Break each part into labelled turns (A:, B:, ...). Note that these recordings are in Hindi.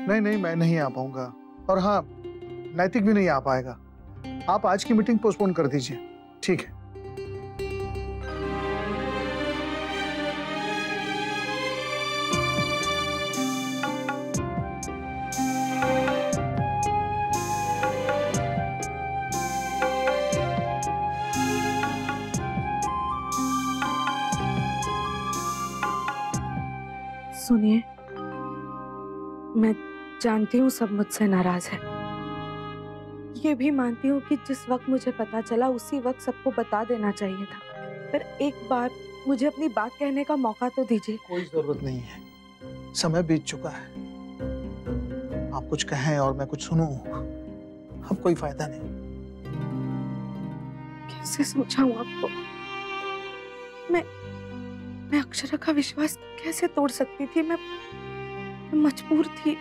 A: नहीं नहीं, मैं नहीं आ पाऊंगा। और हाँ, नैतिक भी नहीं आ पाएगा। आप आज की मीटिंग पोस्टपोन कर दीजिए, ठीक है?
B: सुनिए, मैं जानती हूँ सब मुझसे नाराज है। ये भी मानती हूँ कि जिस वक्त मुझे पता चला उसी वक्त सबको बता देना चाहिए था, पर एक बार मुझे अपनी बात कहने का मौका तो दीजिए।
A: कोई जरूरत नहीं है, समय बीत चुका है। आप कुछ कहें और मैं कुछ सुनूं, अब कोई फायदा नहीं।
B: कैसे समझाऊं आपको? मैं अक्षरा का विश्वास कैसे तोड़ सकती थी? मैं मजबूर थी।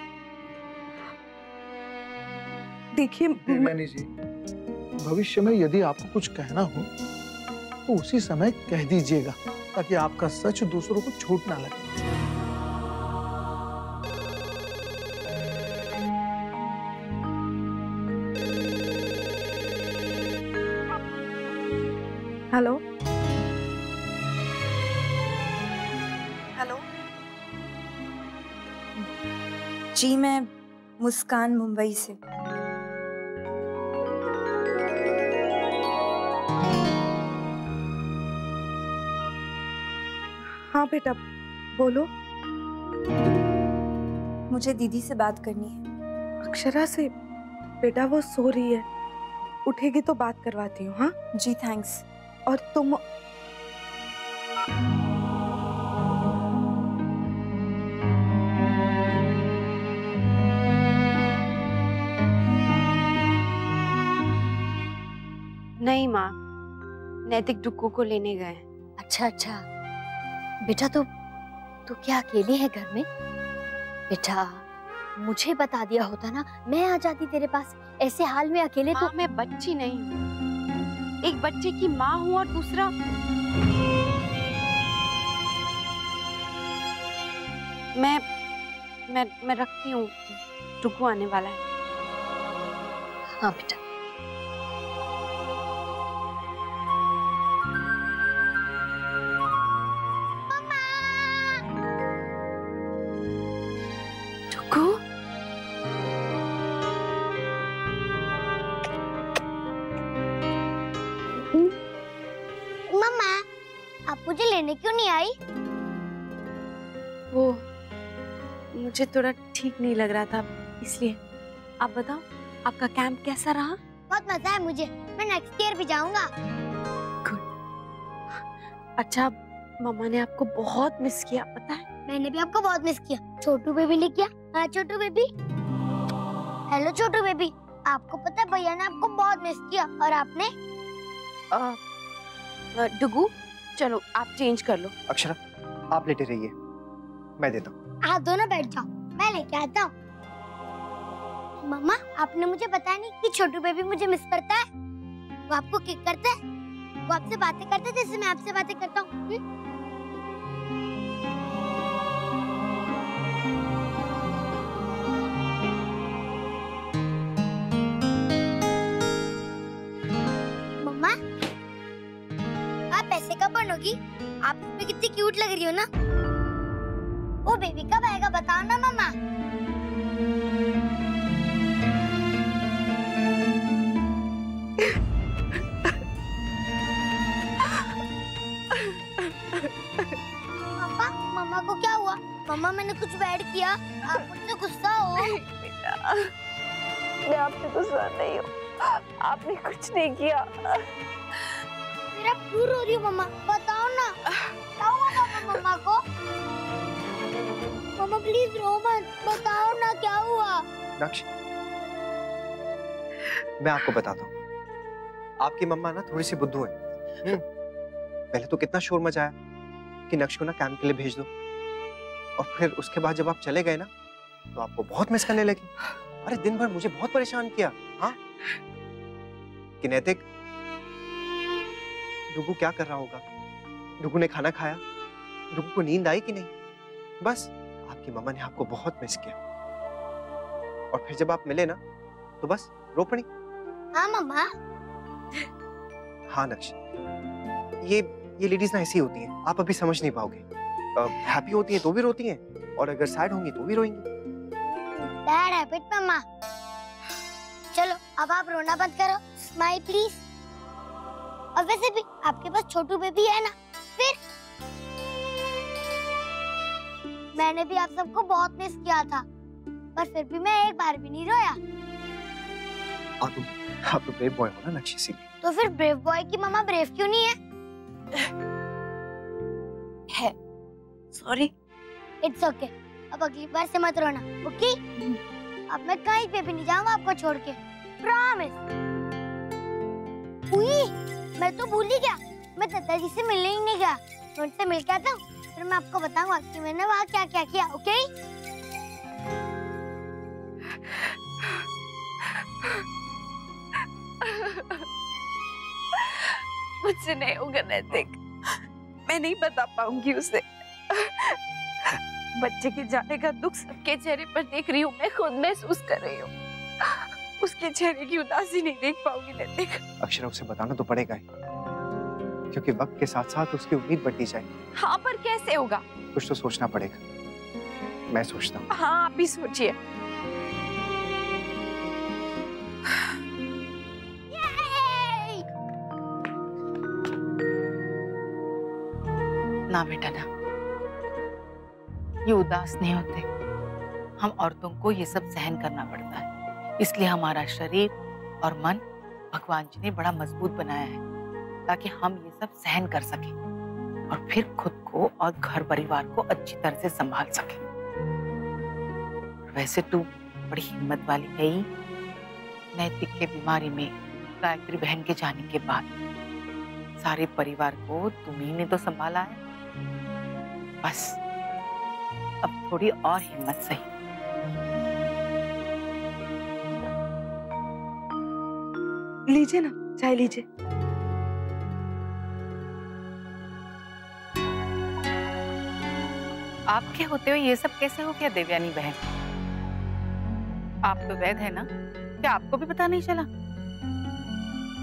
B: देखिए
A: देवयानी जी, भविष्य में यदि आपको कुछ कहना हो तो उसी समय कह दीजिएगा, ताकि आपका सच दूसरों को छोट ना लगे।
B: Hello hello.
C: जी, मैं मुस्कान, मुंबई से।
B: हाँ बेटा, बोलो।
C: मुझे दीदी से बात करनी है।
B: अक्षरा से? बेटा वो सो रही है, उठेगी तो बात करवाती हूँ। हाँ
C: जी, थैंक्स।
B: और तुम?
D: नहीं माँ, नैतिक डुग्गू को लेने गए।
E: अच्छा अच्छा बेटा, तो तू क्या अकेली है घर में? बेटा मुझे बता दिया होता ना, मैं आ जाती तेरे पास। ऐसे हाल में अकेले
D: माँ, मैं बच्ची नहीं हूँ, एक बच्चे की माँ हूँ, और दूसरा मैं रखती हूँ, डुग्गू आने वाला है।
E: हाँ बेटा।
F: मम्मा, आप मुझे लेने क्यों नहीं आई?
D: वो मुझे थोड़ा ठीक नहीं लग रहा था, इसलिए। आप बताओ, आपका कैंप कैसा रहा?
F: बहुत मजा है मुझे, मैं नेक्स्ट ईयर भी जाऊंगा।
D: अच्छा, मम्मा ने आपको बहुत मिस किया, पता है?
F: मैंने भी आपको बहुत मिस किया। छोटू बेबी ने किया? हाँ छोटू बेबी। हेलो छोटू बेबी, आपको पता है भैया ने आपको बहुत मिस किया, और आपने?
D: डुग्गू, चलो आप चेंज कर लो।
G: अक्षरा, आप लेटे रहिए, मैं देता हूँ।
F: आप दोनों बैठ जाओ, मैं लेके आता हूँ। मम्मा, आपने मुझे बताया नहीं कि छोटू बेबी मुझे मिस करता है। वो आपको किक करता है, वो आपसे बातें करता है जैसे मैं आपसे बातें करता हूँ। मम्मा, आप ऐसे कब बनोगी? आप इसमें कितनी क्यूट लग रही हो ना। वो बेबी कब आएगा बताओ ना मम्मा। पापा, मम्मा को क्या हुआ? मम्मा, मैंने कुछ बैड किया? आप मुझसे गुस्सा हो?
D: बेटा, मैं आपसे गुस्सा नहीं हूँ, आपने कुछ नहीं किया।
F: मेरा क्यों रो रही हो मम्मा? बताओ ना, क्या हुआ पापा मम्मा को? मम्मा प्लीज रो मत, बताओ ना क्या हुआ?
G: नक्श, मैं आपको बताता हूँ। आपकी मम्मा ना थोड़ी सी बुद्धू है। पहले तो कितना शोर मचाया कि नक्श को ना कैंप के लिए भेज दो, और फिर उसके बाद जब आप चले गए ना तो आपको बहुत मिस करने लगी। अरे दिन भर मुझे बहुत परेशान किया। हाँ, कि नैतिक, डुग्गू क्या कर रहा होगा? डुग्गू ने खाना खाया? डुग्गू को नींद आई कि नहीं? बस आपकी मम्मा ने आपको बहुत मिस किया। और फिर जब आप मिले ना तो बस रो पड़ी।
F: हाँ मम्मा।
G: हाँ नक्श, ये लेडीज ना ऐसी होती हैं, आप अभी समझ नहीं पाओगे। हैप्पी होती हैं तो भी रोती हैं, और अगर सैड होंगी तो भी रोएंगी।
F: बैड हैबिट मम्मा। चलो अब आप रोना बंद करो, स्माइल प्लीज। और वैसे भी आपके पास छोटू बेबी है ना, फिर मैंने भी आप सबको बहुत मिस किया था, पर फिर भी मैं एक बार भी नहीं रोया।
G: आप तो ब्रेव बॉय हो ना नक्श, इसीलिए।
F: तो फिर ब्रेव बॉय की मम्मा ब्रेव क्यों नहीं है?
D: सॉरी।
F: It's okay. अब अगली बार से मत रोना, ओके? अब मैं कहीं पे भी नहीं जाऊंगा आपको छोड़ के, प्रॉमिस। उई, मैं तो भूल ही गया, मैं दादाजी से मिलने ही नहीं गया। मैं उनसे मिल के आता हूँ, फिर मैं आपको बताऊंगा कि मैंने वहाँ क्या क्या किया, ओके?
D: मुझसे नहीं होगा नैतिक, मैं नहीं बता पाऊंगी उसे। बच्चे के जाने का दुख सबके चेहरे पर देख रही हूँ, मैं खुद महसूस कर रही हूँ। उसके चेहरे की उदासी नहीं देख पाऊंगी नैतिक।
G: अक्षरा, उसे बताना तो पड़ेगा ही, क्योंकि वक्त के साथ साथ उसकी उम्मीद बढ़ती जाएगी।
D: हाँ, पर कैसे होगा?
G: कुछ तो सोचना पड़ेगा। मैं सोचता हूँ।
D: हाँ, आप भी सोचिए।
H: ना बेटा ना, ये उदास नहीं होते। हम औरतों को ये सब सहन करना पड़ता है, इसलिए हमारा शरीर और मन भगवान जी ने बड़ा मजबूत बनाया है, ताकि हम ये सब सहन कर सकें और फिर खुद को और घर परिवार को अच्छी तरह से संभाल सकें। वैसे तू बड़ी हिम्मत वाली है ही। नैतिक के बीमारी में गायत्री बहन के जाने के बाद सारे परिवार को तुम्ही ने तो संभाला है। बस अब थोड़ी और हिम्मत सही।
B: लीजिए ना, चाय लीजिए।
H: आपके होते हुए ये सब कैसे हो गया देवयानी बहन? आप तो वैद्य है ना, क्या आपको भी पता नहीं चला?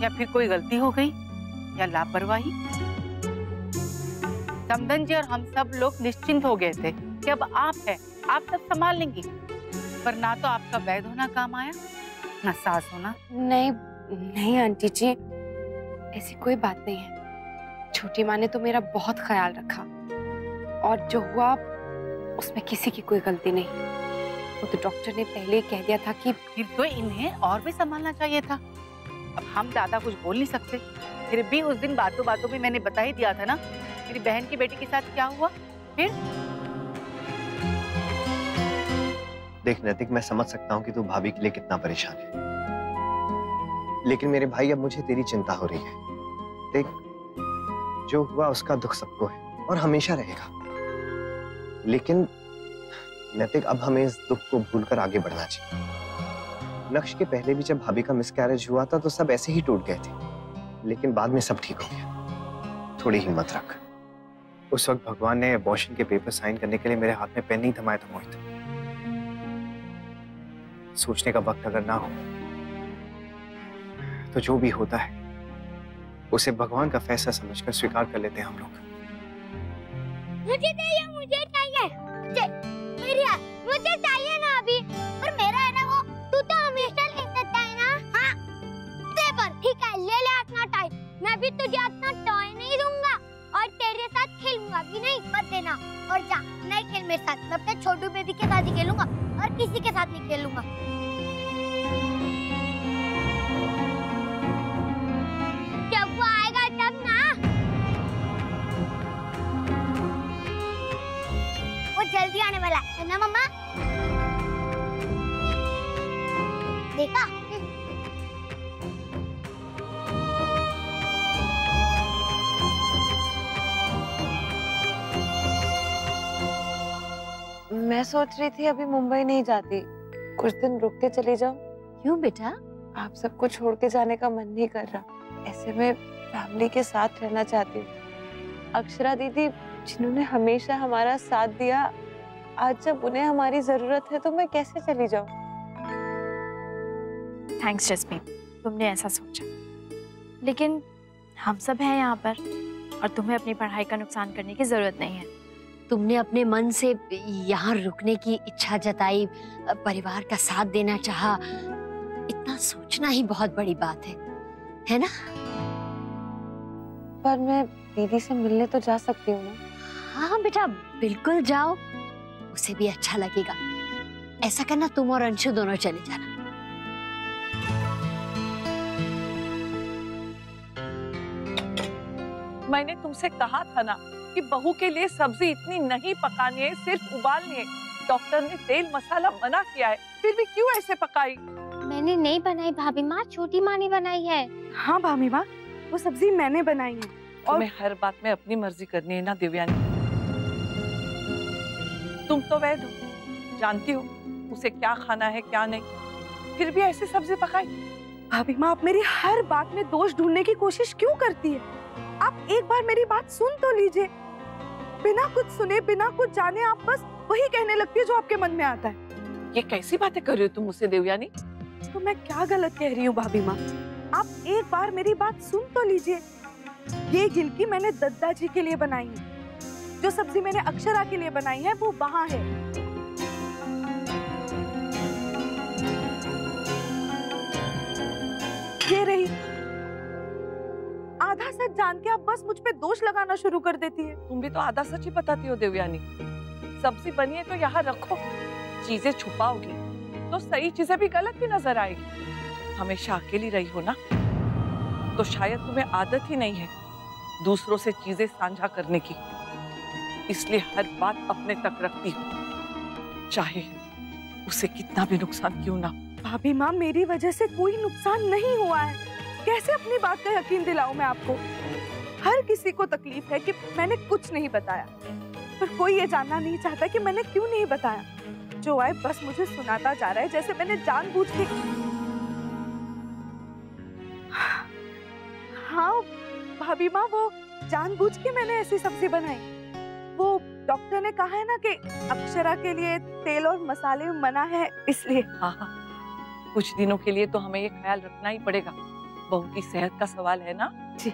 H: या फिर कोई गलती हो गई या लापरवाही? समधन जी और हम सब लोग निश्चिंत हो गए थे कि अब आप हैं, आप सब संभाल लेंगी, पर ना तो आपका वैद्य होना काम आया, ना सास होना।
B: नहीं नहीं आंटी जी, ऐसी कोई बात नहीं है। छोटी माँ ने तो मेरा बहुत ख्याल रखा, और जो हुआ उसमें किसी की कोई गलती नहीं। वो तो डॉक्टर ने पहले ही कह दिया था कि
H: फिर तो इन्हें और भी संभालना चाहिए था। अब हम ज्यादा कुछ बोल नहीं सकते, फिर भी उस दिन बातों बातों में मैंने बता ही दिया था ना मेरी बहन की बेटी के साथ क्या हुआ। फिर
G: देख नैतिक, मैं समझ सकता हूँ कि तू भाभी के लिए कितना परेशान है, लेकिन मेरे भाई अब मुझे तेरी चिंता हो रही है। देख, जो हुआ उसका दुख सबको है और हमेशा रहेगा, लेकिन नैतिक अब हमें इस दुख को भूलकर आगे बढ़ना चाहिए। नक्श के पहले भी जब भाभी का मिसकैरेज हुआ था तो सब ऐसे ही टूट गए थे, लेकिन बाद में सब ठीक हो गया। थोड़ी हिम्मत रख। उस वक्त भगवान ने अबॉर्शन के पेपर साइन करने के लिए मेरे हाथ में पेन नहीं थमाया था मोहित। सोचने का वक्त अगर ना हो तो जो भी होता है उसे भगवान का फैसला समझकर स्वीकार कर लेते हैं हम लोग।
F: मुझे चाहिए, मुझे चाहिए, मुझे चाहिए ना अभी। और मेरा है ना वो, तू तो हमेशा ले सकता है ना। हाँ, पर ठीक है, ले ले अपना टॉय। मैं भी तुझे अपना टॉय नहीं दूंगा और तेरे साथ खेलूंगा भी नहीं, मत देना। और जा, नहीं खेल मेरे साथ, मैं अपने छोटू बेबी के साथ ही खेलूंगा और किसी के साथ नहीं खेलूंगा। जब वो आएगा तब ना। वो जल्दी आने वाला है ना मम्मा? देखा?
B: मैं सोच रही थी अभी मुंबई नहीं जाती, कुछ दिन रुक के चली जाऊं।
E: क्यों बेटा?
B: आप सबको छोड़ के जाने का मन नहीं कर रहा। ऐसे में फैमिली के साथ रहना चाहती हूँ। अक्षरा दीदी जिन्होंने हमेशा हमारा साथ दिया, आज जब उन्हें हमारी जरूरत है तो मैं कैसे चली जाऊं?
D: थैंक्स जस्मीन, तुमने ऐसा सोचा। लेकिन हम सब हैं यहाँ पर और तुम्हें अपनी पढ़ाई का नुकसान करने की जरूरत नहीं है।
E: तुमने अपने मन से यहाँ रुकने की इच्छा जताई, परिवार का साथ देना चाहा, इतना सोचना ही बहुत बड़ी बात है ना?
B: पर मैं दीदी से मिलने तो जा सकती हूँ ना?
E: हाँ बेटा, बिल्कुल जाओ, उसे भी अच्छा लगेगा। ऐसा करना, तुम और अंशु दोनों चले जाना।
I: मैंने तुमसे कहा था ना कि बहू के लिए सब्जी इतनी नहीं पकानी है, सिर्फ उबालनी है। डॉक्टर ने तेल मसाला मना किया है, फिर भी क्यों ऐसे पकाई?
F: मैंने नहीं बनाई भाभी माँ, छोटी माँ ने बनाई है।
B: हाँ भाभी माँ, वो सब्जी मैंने बनाई है। और
I: तुम्हें हर बात में अपनी मर्जी करनी है ना देवयानी? तुम तो वैद हो, जानती हो उसे क्या खाना है क्या नहीं, फिर भी ऐसी सब्जी पकाई।
B: भाभी माँ, आप मेरी हर बात में दोष ढूंढने की कोशिश क्यों करती है? आप एक बार मेरी बात सुन तो लीजिए। बिना कुछ सुने, बिना कुछ जाने आप बस वही कहने लगती है जो आपके मन में आता है।
I: ये कैसी बातें कर रही हो तुम मुझसे देवयानी?
B: तो मैं क्या गलत कह रही हूँ भाभी माँ? आप एक बार मेरी बात सुन तो लीजिए। ये गिलकी मैंने दद्दा जी के लिए बनाई है। जो सब्जी मैंने अक्षरा के लिए बनाई है वो वहाँ है। ये रही। आधा सच जान के आप बस मुझ पे दोष लगाना शुरू कर देती है।
I: तुम भी तो आधा सच ही बताती हो देवयानी। सब्जी बनी है तो यहाँ रखो, चीजें छुपाओगी तो सही चीजें भी गलत ही नजर आएगी। हमेशा अकेली रही हो ना, तो शायद तुम्हें आदत ही नहीं है दूसरों से चीजें साझा करने की, इसलिए हर बात अपने तक रखती हो, चाहे उसे कितना भी नुकसान क्यों ना।
B: भाभी माँ, मेरी वजह से कोई नुकसान नहीं हुआ है। कैसे अपनी बात का यकीन दिलाऊं मैं आपको? हर किसी को तकलीफ है कि मैंने कुछ नहीं बताया, पर कोई ये जानना नहीं चाहता कि मैंने क्यों नहीं बताया। जो आए बस मुझे सुनाता जा रहा है जैसे मैंने जानबूझ के। हाँ भाभी माँ, वो जानबूझ के मैंने ऐसी सब्जी बनाई। वो डॉक्टर ने कहा है ना कि अक्षरा के लिए तेल और मसाले मना है, इसलिए।
I: हाँ, कुछ दिनों के लिए तो हमें ये ख्याल रखना ही पड़ेगा, बहू की सेहत का सवाल है ना।
B: जी।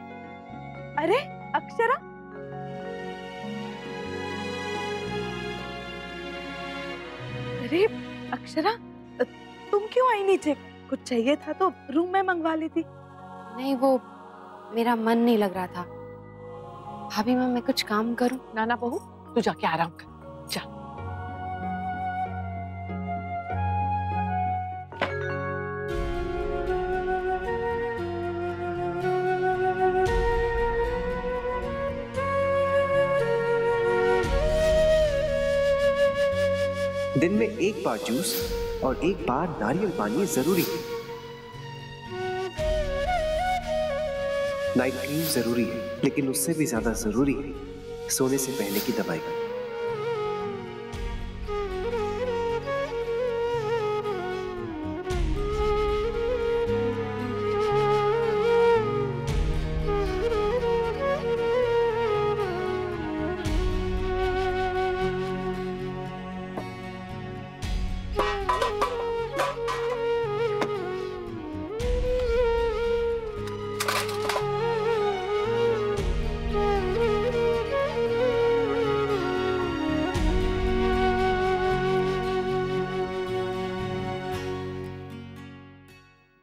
B: अरे अक्षरा, अरे अक्षरा, तुम क्यों आई नीचे? कुछ चाहिए था तो रूम में मंगवा लेती।
J: नहीं, वो मेरा मन नहीं लग रहा था। भाभी माँ, मैं कुछ काम करूं?
I: ना ना बहू, तू जाके आराम कर, जा।
G: दिन में एक बार जूस और एक बार नारियल पानी जरूरी है। नाइट क्रीम जरूरी है, लेकिन उससे भी ज्यादा जरूरी है सोने से पहले की दवाई।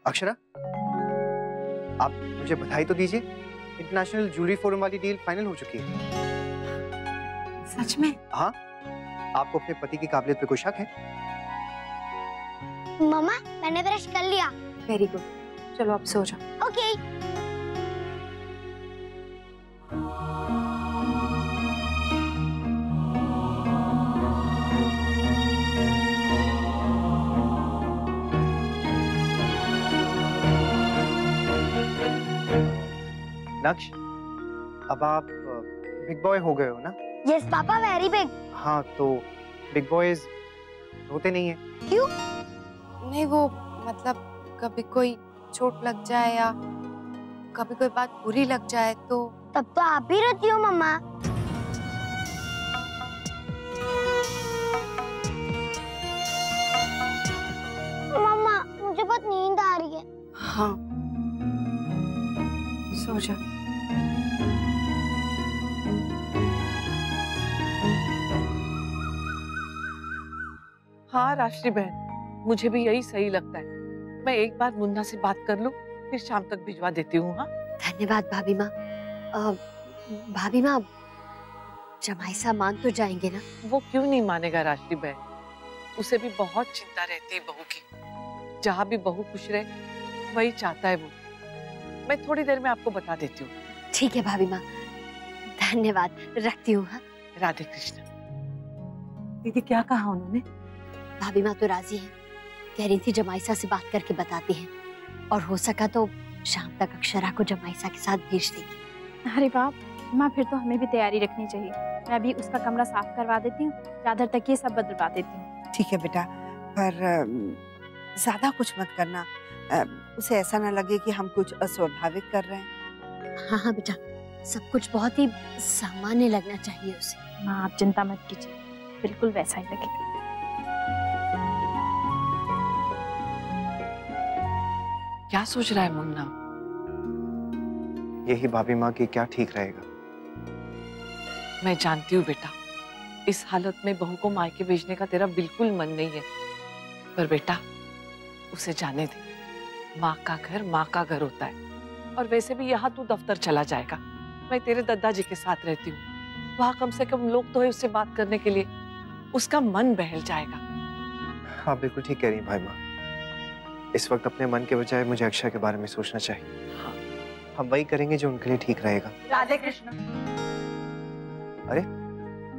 G: अक्षरा, आप मुझे बधाई तो दीजिए, इंटरनेशनल ज्वेलरी फोरम वाली डील फाइनल हो चुकी है।
J: सच में?
G: हाँ, आपको अपने पति की काबिलियत पे कोई शक है?
F: मम्मा, मैंने ब्रश कर लिया।
J: वेरी गुड, चलो अब सो जाओ।
F: ओके।
G: नक्श, अब आप बिग बॉय हो गए हो ना?
F: Yes papa, very big.
G: हाँ, तो बिग बॉयज रोते नहीं है?
F: क्यों?
J: नहीं, वो मतलब कभी कोई चोट लग जाए या कभी कोई बात बुरी लग जाए तो।
F: तब तो आप भी रोती हो मम्मा। मम्मा, मुझे बहुत नींद आ रही है,
J: हाँ, सो जा।
I: हाँ राशि बहन, मुझे भी यही सही लगता है। मैं एक बार मुन्ना से बात कर लूं, फिर शाम तक भिजवा देती हूँ। हाँ
E: धन्यवाद भाभी माँ। भाभी माँ, जमाई साहब मान तो जाएंगे ना?
I: वो क्यों नहीं मानेगा राशि बहन, उसे भी बहुत चिंता रहती है बहू की। जहाँ भी बहू खुश रहे वही चाहता है वो। मैं थोड़ी देर में आपको बता देती हूँ।
E: ठीक है भाभी माँ, धन्यवाद, रखती हूँ। हाँ
I: राधे कृष्ण।
B: दीदी क्या कहा उन्होंने?
E: भाभी माँ तो राजी है, कह रही थी जमाईसा से बात करके बताती हैं, और हो सका तो शाम तक अक्षरा को जमाईसा के साथ भेज देगी।
K: अरे बाप माँ, फिर तो हमें भी तैयारी रखनी चाहिए। मैं अभी उसका कमरा साफ करवा देती हूँ, चादर तकिए सब बदलवा देती हूँ।
L: ठीक है बेटा, पर ज्यादा कुछ मत करना, उसे ऐसा ना लगे कि हम कुछ अस्वाभाविक कर रहे हैं।
E: हाँ हाँ बेटा, सब कुछ बहुत ही सामान्य लगना चाहिए उसे।
K: माँ आप चिंता मत कीजिए, बिल्कुल वैसा ही लगेगा।
I: क्या सोच रहा है मुन्ना?
G: यही भाभी माँ की क्या ठीक रहेगा।
I: मैं जानती हूँ बेटा, इस हालत में बहू को मायके भेजने का तेरा बिल्कुल मन नहीं है, पर बेटा उसे जाने दे। माँ का घर माँ का घर होता है, और वैसे भी यहाँ तू दफ्तर चला जाएगा, मैं तेरे दादाजी के साथ रहती हूँ। वहाँ कम से कम लोग तो है उससे बात करने के लिए, उसका मन बहल जाएगा।
G: हाँ बिल्कुल ठीक कह रही भाई माँ, इस वक्त अपने मन के बजाय मुझे अक्षय के बारे में सोचना चाहिए।
I: हाँ।
G: हम वही करेंगे जो उनके लिए ठीक रहेगा।
I: राधे कृष्ण।
G: अरे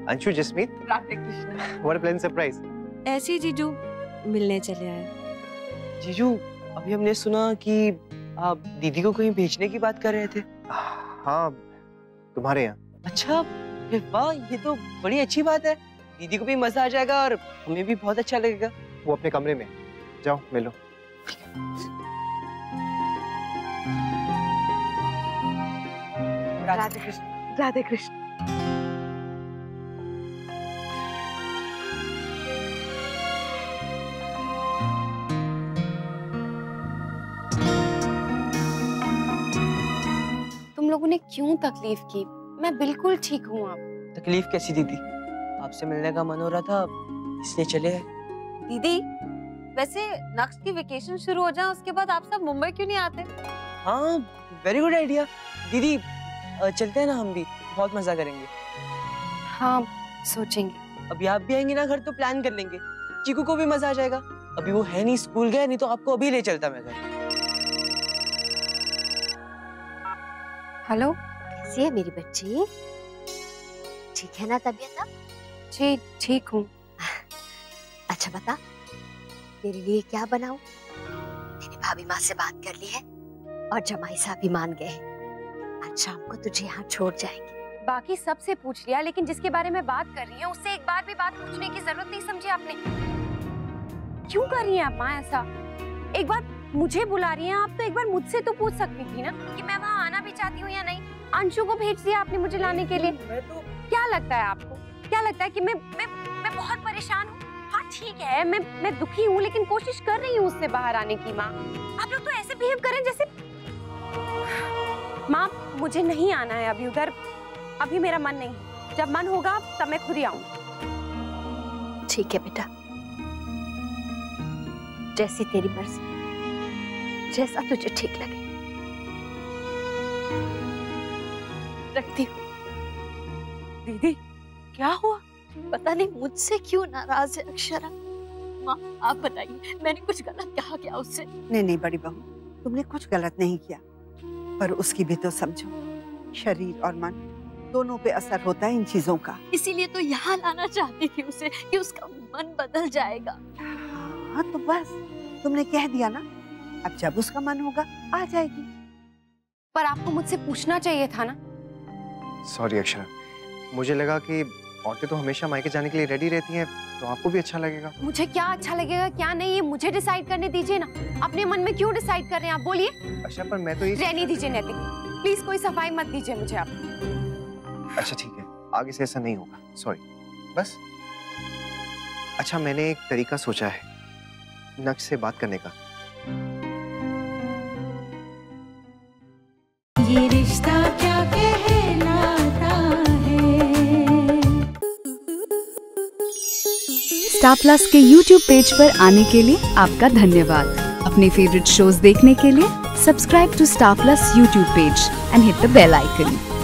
G: Anshu, Jasmeet,
I: Radhe Krishna.
G: What a pleasant surprise.
M: ऐसे ही जीजू मिलने चले आए।
N: जीजू, अभी हमने सुना कि आप दीदी को कहीं भेजने की बात कर रहे थे।
G: हाँ, तुम्हारे यहाँ।
N: अच्छा, वाह, ये तो बड़ी अच्छी बात है। दीदी को भी मजा आ जाएगा और हमें भी बहुत अच्छा लगेगा।
G: वो अपने कमरे में, जाओ मिलो।
I: राधे कृष्ण। राधे कृष्ण।
J: तुम लोगों ने क्यों तकलीफ की? मैं बिल्कुल ठीक हूँ। आप
N: तकलीफ कैसी दीदी? आपसे मिलने का मन हो रहा था, इसलिए चले आए।
O: दीदी, वैसे नेक्स्ट की वेकेशन शुरू हो जाए उसके बाद आप सब मुंबई क्यों नहीं आते?
N: हाँ, वेरी गुड आइडिया। दीदी चलते हैं ना, हम भी बहुत मजा करेंगे।
J: हाँ सोचेंगे।
N: अभी आप भी आएंगे ना घर तो प्लान कर लेंगे, चीकू को भी मजा आ जाएगा। अभी वो है नहीं, स्कूल गया, नहीं तो आपको अभी ले चलता मैं घर।
J: हेलो,
E: कैसी है मेरी बच्ची? ठीक है ना तबीयत अब?
J: जी ठीक हूँ।
E: अच्छा बता, तेरे लिए क्या बनाऊं? मैंने भाभी माँ से बात कर ली है और जमाई साहब भी मान गए। आज शाम को तुझे यहाँ छोड़ जाएंगे।
O: बाकी सबसे पूछ लिया, लेकिन जिसके बारे में बात कर रही है उससे एक बार भी बात पूछने की जरूरत नहीं समझी आपने। क्यों कर रही हैं आप माँ ऐसा? एक बार मुझे बुला रही हैं आप, तो एक बार मुझसे तो पूछ सकती थी ना कि मैं वहाँ आना भी चाहती हूँ या नहीं। अंशु को भेज दिया आपने मुझे लाने के लिए। क्या लगता है आपको? क्या लगता है कि मैं बहुत परेशान हूँ? हाँ ठीक है, मैं दुखी हूँ, लेकिन कोशिश कर रही हूँ उससे बाहर आने की। माँ आप लोग तो ऐसे बिहेव करें जैसे। माँ मुझे नहीं आना है अभी उधर, अभी मेरा मन नहीं। जब मन होगा तब मैं खुद ही आऊंगी।
E: ठीक है बेटा, जैसी तेरी मर्जी, जैसा तुझे ठीक लगे।
O: रखती हूँ। दीदी क्या हुआ?
E: पता नहीं मुझसे क्यों नाराज है अक्षरा। माँ आप बताइए, मैंने कुछ गलत कहा क्या उससे?
L: नहीं बड़ी बहू, तुमने कुछ गलत नहीं किया, पर उसकी भी तो समझो, शरीर और मन दोनों पे असर होता है इन चीजों का।
E: इसीलिए तो यहाँ लाना चाहती थी उसे कि उसका मन बदल जाएगा।
L: हाँ तो बस तुमने कह दिया ना, अब जब उसका मन होगा आ जाएगी।
J: पर आपको मुझसे पूछना चाहिए था ना।
G: सॉरी अक्षरा, मुझे लगा कि औरतें तो हमेशा मायके जाने के लिए रेडी रहती हैं, तो आपको भी अच्छा लगेगा।
O: मुझे क्या अच्छा लगेगा क्या नहीं, ये मुझे डिसाइड करने दीजिए ना। अपने मन में क्यों डिसाइड कर रहे हैं आप? बोलिए।
G: अच्छा पर मैं तो ये
O: रहने दीजिए नैतिक, प्लीज कोई सफाई मत दीजिए मुझे आप।
G: अच्छा ठीक है, आगे से ऐसा नहीं होगा, सॉरी। बस अच्छा, मैंने एक तरीका सोचा है नक्श से बात करने का।
P: स्टार प्लस के YouTube पेज पर आने के लिए आपका धन्यवाद। अपने फेवरेट शोज देखने के लिए subscribe to star plus YouTube page and hit the bell icon.